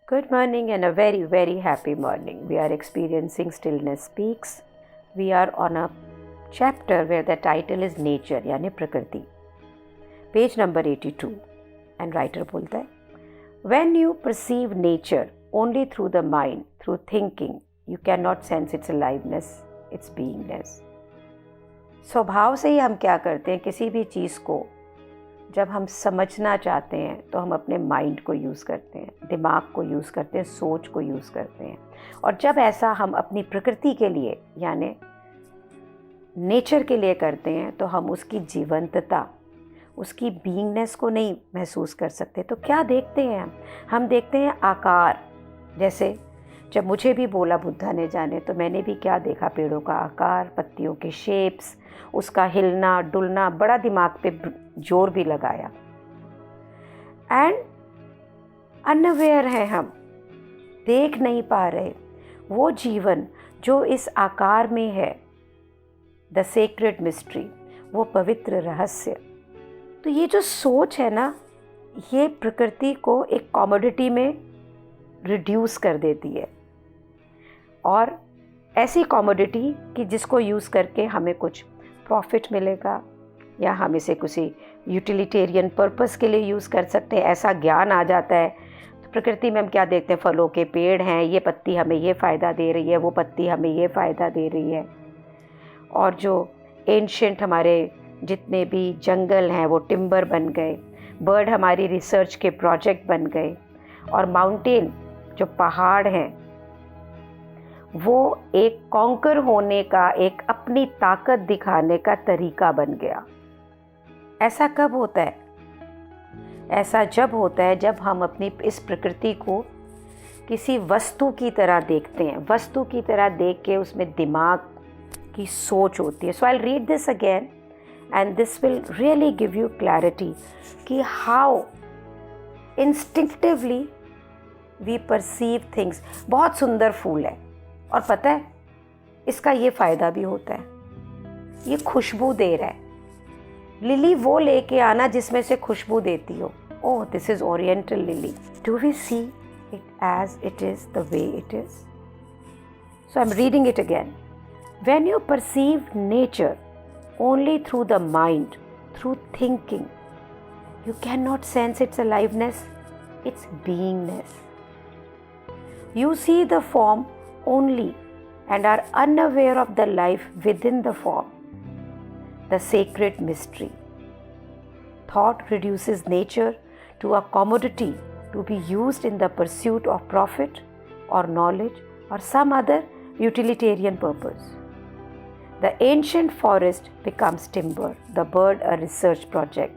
Good morning and a very, very happy morning. We are experiencing Stillness Speaks. We are on a chapter where the title is Nature यानी प्रकृति. Page number 82. And writer बोलता है, When you perceive nature only through the mind, through thinking, you cannot sense its aliveness, its beingness. स्वभाव से ही हम क्या करते हैं, किसी भी चीज़ को जब हम समझना चाहते हैं तो हम अपने माइंड को यूज़ करते हैं, दिमाग को यूज़ करते हैं, सोच को यूज़ करते हैं. और जब ऐसा हम अपनी प्रकृति के लिए यानी नेचर के लिए करते हैं तो हम उसकी जीवंतता, उसकी बीइंगनेस को नहीं महसूस कर सकते. तो क्या देखते हैं हम देखते हैं आकार. जैसे जब मुझे भी बोला बुद्धा ने जाने तो मैंने भी क्या देखा, पेड़ों का आकार, पत्तियों के शेप्स, उसका हिलना डुलना, बड़ा दिमाग पे जोर भी लगाया. एंड अनअवेयर है, हम देख नहीं पा रहे वो जीवन जो इस आकार में है, द सीक्रेट मिस्ट्री, वो पवित्र रहस्य. तो ये जो सोच है ना, ये प्रकृति को एक कॉमोडिटी में रिड्यूस कर देती है. और ऐसी कॉमोडिटी कि जिसको यूज़ करके हमें कुछ प्रॉफिट मिलेगा या हम इसे किसी यूटिलिटेरियन पर्पस के लिए यूज़ कर सकते हैं, ऐसा ज्ञान आ जाता है. तो प्रकृति में हम क्या देखते हैं, फलों के पेड़ हैं, ये पत्ती हमें ये फ़ायदा दे रही है, वो पत्ती हमें ये फ़ायदा दे रही है. और जो एंशिएंट हमारे जितने भी जंगल हैं वो टिम्बर बन गए, बर्ड हमारी रिसर्च के प्रोजेक्ट बन गए, और माउंटेन जो पहाड़ हैं वो एक कॉन्कर होने का, एक अपनी ताकत दिखाने का तरीका बन गया. ऐसा कब होता है? ऐसा जब होता है जब हम अपनी इस प्रकृति को किसी वस्तु की तरह देखते हैं. वस्तु की तरह देख के उसमें दिमाग की सोच होती है. So I will read this again and this will really give you clarity कि how instinctively we perceive things. बहुत सुंदर फूल है और पता है इसका ये फ़ायदा भी होता है, ये खुशबू दे रहा है. लिली वो लेके आना जिसमें से खुशबू देती हो. Oh, this is oriental lily. Do we see it as it is, the way it is? So I am reading it again. When you perceive nature only through the mind, through thinking, you cannot sense its aliveness, its beingness. You see the form only and are unaware of the life within the form, the sacred mystery. Thought reduces nature to a commodity to be used in the pursuit of profit or knowledge or some other utilitarian purpose. The ancient forest becomes timber, the bird a research project,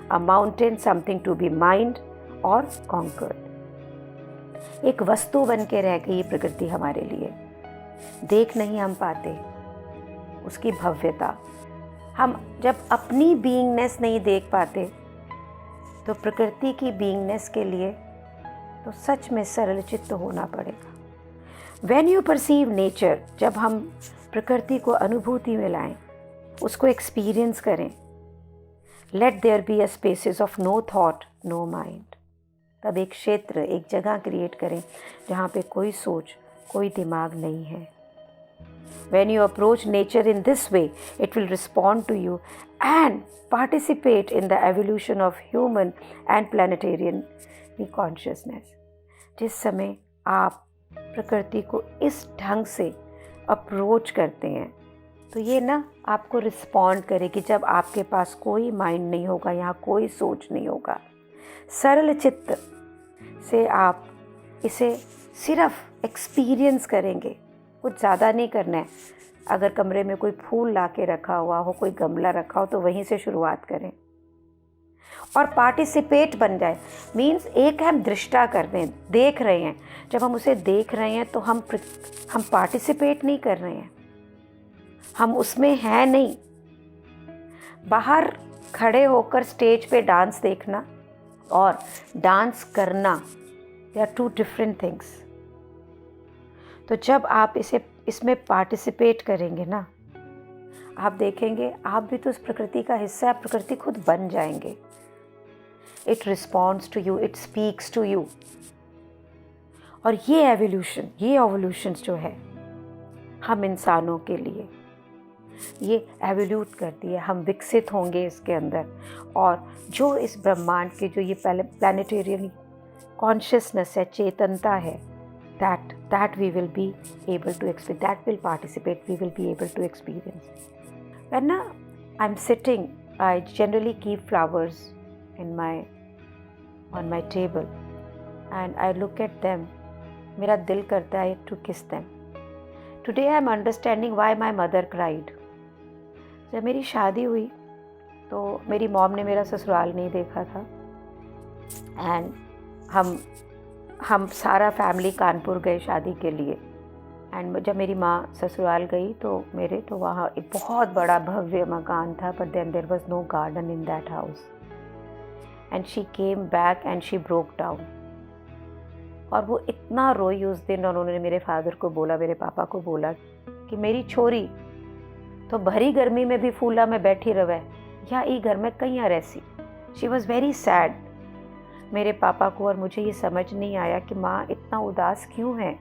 a mountain something to be mined or conquered. एक वस्तु बन के रह गई प्रकृति हमारे लिए. देख नहीं हम पाते उसकी भव्यता. हम जब अपनी बीइंगनेस नहीं देख पाते तो प्रकृति की बीइंगनेस के लिए तो सच में सरल चित्त होना पड़ेगा. When you perceive nature, जब हम प्रकृति को अनुभूति में लाएं, उसको एक्सपीरियंस करें, let there be a spaces of no thought no mind. तब एक क्षेत्र, एक जगह क्रिएट करें जहाँ पे कोई सोच, कोई दिमाग नहीं है. When you approach nature in this way, it will respond to you and participate in the evolution of human and planetary consciousness. जिस समय आप प्रकृति को इस ढंग से अप्रोच करते हैं तो ये ना आपको रिस्पॉन्ड करेगी. जब आपके पास कोई माइंड नहीं होगा, यहाँ कोई सोच नहीं होगा, सरल चित्त से आप इसे सिर्फ एक्सपीरियंस करेंगे. कुछ ज़्यादा नहीं करना है. अगर कमरे में कोई फूल ला के रखा हुआ हो, कोई गमला रखा हो, तो वहीं से शुरुआत करें और पार्टिसिपेट बन जाए. मीन्स एक हम दृष्टा कर रहे हैं, देख रहे हैं. जब हम उसे देख रहे हैं तो हम पार्टिसिपेट नहीं कर रहे हैं, हम उसमें हैं नहीं. बाहर खड़े होकर स्टेज पे डांस देखना और डांस करना, they are two different things. तो जब आप इसमें पार्टिसिपेट करेंगे ना, आप देखेंगे आप भी तो उस प्रकृति का हिस्सा है. प्रकृति खुद बन जाएंगे. It responds to you, it speaks to you. और ये एवोल्यूशंस जो है हम इंसानों के लिए, ये एवोल्यूट करती है, हम विकसित होंगे इसके अंदर, और जो इस ब्रह्मांड के जो ये प्लानिटेरियन कॉन्शियसनेस है, चेतनता है, that we will be able to experience, that will participate, we will be able to experience. When I'm sitting, I generally keep flowers on my table and I look at them. मेरा दिल करता है to kiss them. Today I'm understanding why my mother cried. जब मेरी शादी हुई तो मेरी मॉम ने मेरा ससुराल नहीं देखा था, एंड हम सारा फैमिली कानपुर गए शादी के लिए। एंड जब मेरी माँ ससुराल गई तो वहाँ एक बहुत बड़ा भव्य मकान था, but then there was no garden in that house, and she came back and she broke down. और वो इतना रोई उस दिन, और उन्होंने मेरे फादर को बोला, मेरे पापा को बोला कि मेरी छोरी तो भरी गर्मी में भी फूला में बैठी रहे या ई घर में कहीं रहसी। She was very sad. मेरे पापा को और मुझे ये समझ नहीं आया कि माँ इतना उदास क्यों है,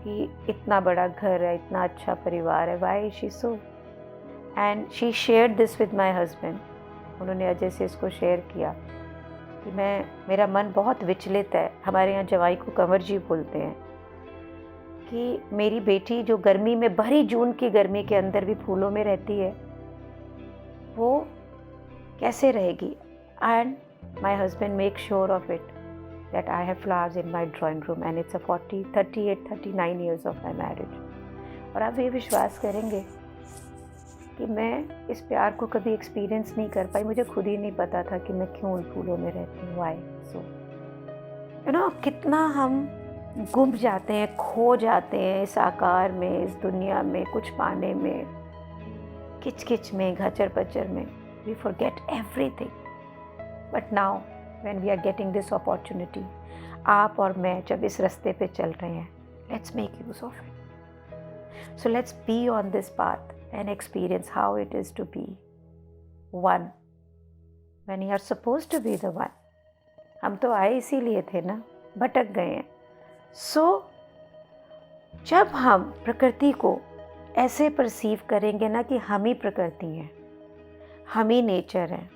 कि इतना बड़ा घर है, इतना अच्छा परिवार है, why she so. And she share this with my husband. उन्होंने अजय से इसको शेयर किया कि मेरा मन बहुत विचलित है। हमारे यहाँ जवाई को कंवर जी बोलते हैं, कि मेरी बेटी जो गर्मी में, भरी जून की गर्मी के अंदर भी फूलों में रहती है, वो कैसे रहेगी। And my husband make sure of it that I have flowers in my drawing room, and it's a 39 years of my marriage. और आप ये विश्वास करेंगे कि मैं इस प्यार को कभी एक्सपीरियंस नहीं कर पाई। मुझे खुद ही नहीं पता था कि मैं क्यों उन फूलों में रहती हूँ, वाई सो। कितना हम गुम जाते हैं, खो जाते हैं इस आकार में, इस दुनिया में, कुछ पाने में, किच में, घचर पचर में। We forget everything. But now when we are getting this opportunity, आप और मैं जब इस रास्ते पे चल रहे हैं, let's make use of it. So let's be on this path and experience how it is to be one when you are supposed to be the one. हम तो आए इसीलिए थे ना, भटक गए हैं। So जब हम प्रकृति को ऐसे परसीव करेंगे ना कि हम ही प्रकृति हैं, हम ही नेचर हैं,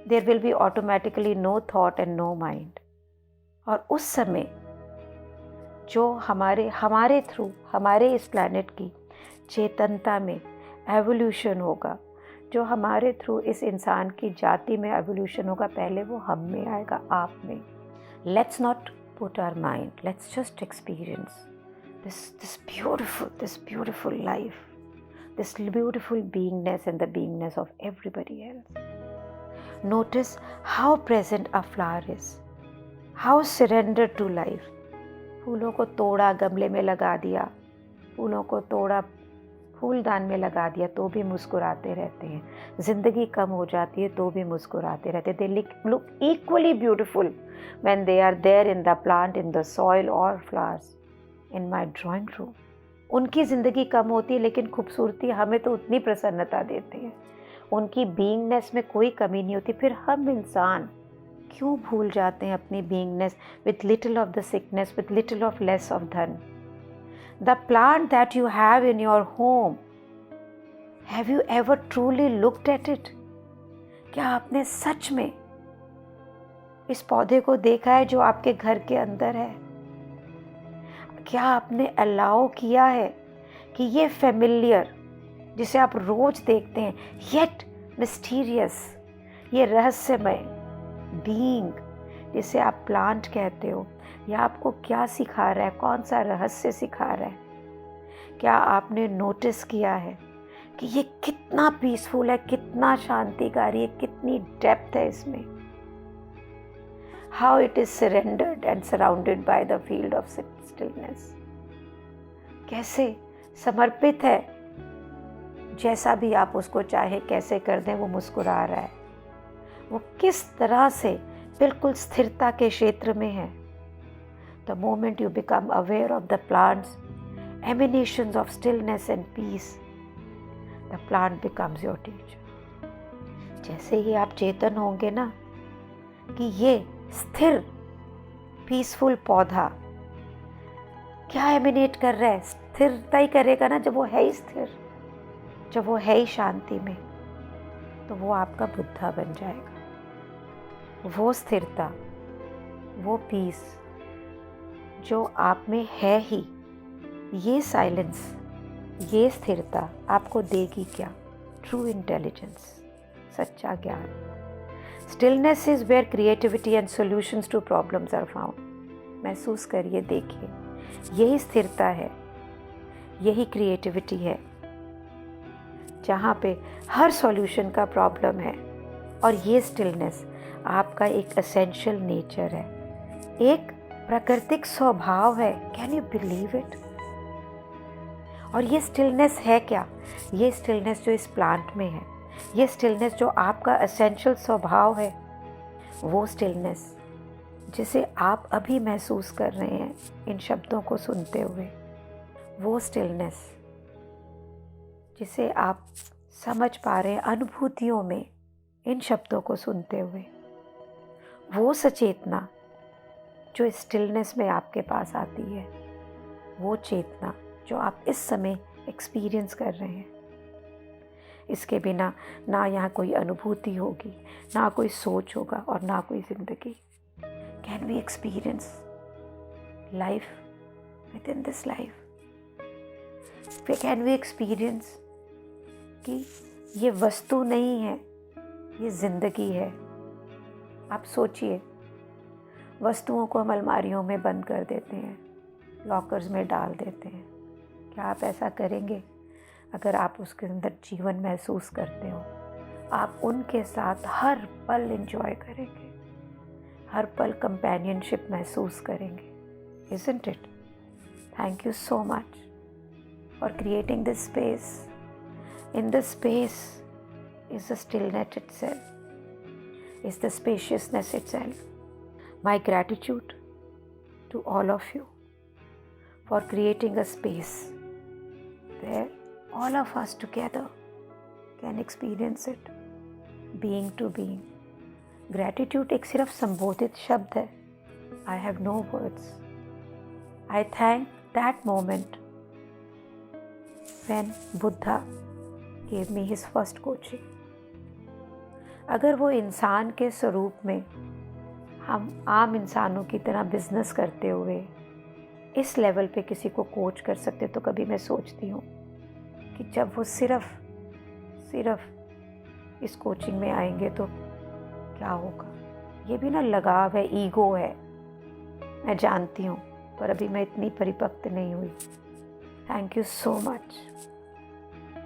there will be automatically no thought and no mind. और उस समय जो हमारे थ्रू, हमारे इस प्लैनेट की चेतनता में एवोल्यूशन होगा, जो हमारे थ्रू इस इंसान की जाति में एवोल्यूशन होगा, पहले वो हम में आएगा, आप में। Let's not put our mind, let's just experience this beautiful life, this beautiful beingness and the beingness of everybody else. Notice how present a flower is, how surrendered to life. फूलों को तोड़ा, गमले में लगा दिया, फूलों को तोड़ा, फूलदान में लगा दिया, तो भी मुस्कुराते रहते हैं। ज़िंदगी कम हो जाती है तो भी मुस्कुराते रहते हैं। They look equally beautiful when they are there in the plant, in the soil or flowers in my drawing room. उनकी ज़िंदगी कम होती है, लेकिन खूबसूरती हमें तो उतनी प्रसन्नता देती है। उनकी बीइंगनेस में कोई कमी नहीं होती। फिर हम इंसान क्यों भूल जाते हैं अपनी beingness, with little of the sickness, with little of less of धन। The plant that you have in your home, have you ever truly looked at it? क्या आपने सच में इस पौधे को देखा है जो आपके घर के अंदर है? क्या आपने अलाउ किया है कि ये फेमिलियर, जिसे आप रोज देखते हैं, येट मिस्टीरियस, ये रहस्यमय बीइंग जिसे आप प्लांट कहते हो, यह आपको क्या सिखा रहा है, कौन सा रहस्य सिखा रहा है? क्या आपने नोटिस किया है कि ये कितना पीसफुल है, कितना शांतिकारी है, कितनी डेप्थ है इसमें? How it is surrendered and surrounded by the field of stillness. कैसे समर्पित है, जैसा भी आप उसको चाहे कैसे कर दें, वो मुस्कुरा रहा है। वो किस तरह से बिल्कुल स्थिरता के क्षेत्र में है। The moment you become aware of the plant's emanations of stillness and peace, the plant becomes your teacher. जैसे ही आप चेतन होंगे ना कि ये स्थिर पीसफुल पौधा क्या एमिनेट कर रहा है? स्थिरता ही करेगा ना, जब वो है ही स्थिर, जब वो है ही शांति में, तो वो आपका बुद्धा बन जाएगा। वो स्थिरता, वो पीस जो आप में है ही, ये साइलेंस, ये स्थिरता आपको देगी क्या? ट्रू इंटेलिजेंस, सच्चा ज्ञान। Stillness is where creativity and solutions to problems are found. महसूस करिए, देखिए, यही स्थिरता है, यही क्रिएटिविटी है, जहाँ पे हर सॉल्यूशन का प्रॉब्लम है। और ये स्टिलनेस आपका एक एसेंशियल नेचर है, एक प्राकृतिक स्वभाव है। Can you believe it? और ये स्टिलनेस है क्या? ये स्टिलनेस जो इस प्लांट में है, ये स्टिलनेस जो आपका एसेंशियल स्वभाव है, वो स्टिलनेस जिसे आप अभी महसूस कर रहे हैं इन शब्दों को सुनते हुए, वो स्टिलनेस जिसे आप समझ पा रहे हैं अनुभूतियों में इन शब्दों को सुनते हुए, वो सचेतना जो इस स्टिलनेस में आपके पास आती है, वो चेतना जो आप इस समय एक्सपीरियंस कर रहे हैं। इसके बिना ना यहाँ कोई अनुभूति होगी, ना कोई सोच होगा और ना कोई ज़िंदगी। Can we experience life within this life? Can we experience कि ये वस्तु नहीं है, ये ज़िंदगी है। आप सोचिए, वस्तुओं को हम अलमारियों में बंद कर देते हैं, लॉकर्स में डाल देते हैं। क्या आप ऐसा करेंगे? अगर आप उसके अंदर जीवन महसूस करते हो, आप उनके साथ हर पल एंजॉय करेंगे, हर पल कंपेनियनशिप महसूस करेंगे। Isn't it? Thank you so much for creating this space. In this space is the stillness itself, is the spaciousness itself. My gratitude to all of you for creating a space where all of us together can experience it, being to being. Gratitude एक सिर्फ संबोधित शब्द है. I have no words. I thank that moment when Buddha gave me his first coaching. अगर वो इंसान के स्वरूप में हम आम इंसानों की तरह बिजनेस करते हुए इस लेवल पे किसी को कोच कर सकते, तो कभी मैं सोचती हूँ कि जब वो सिर्फ इस कोचिंग में आएंगे तो क्या होगा। ये भी ना लगाव है, ईगो है, मैं जानती हूँ, पर अभी मैं इतनी परिपक्व नहीं हुई। Thank you so much.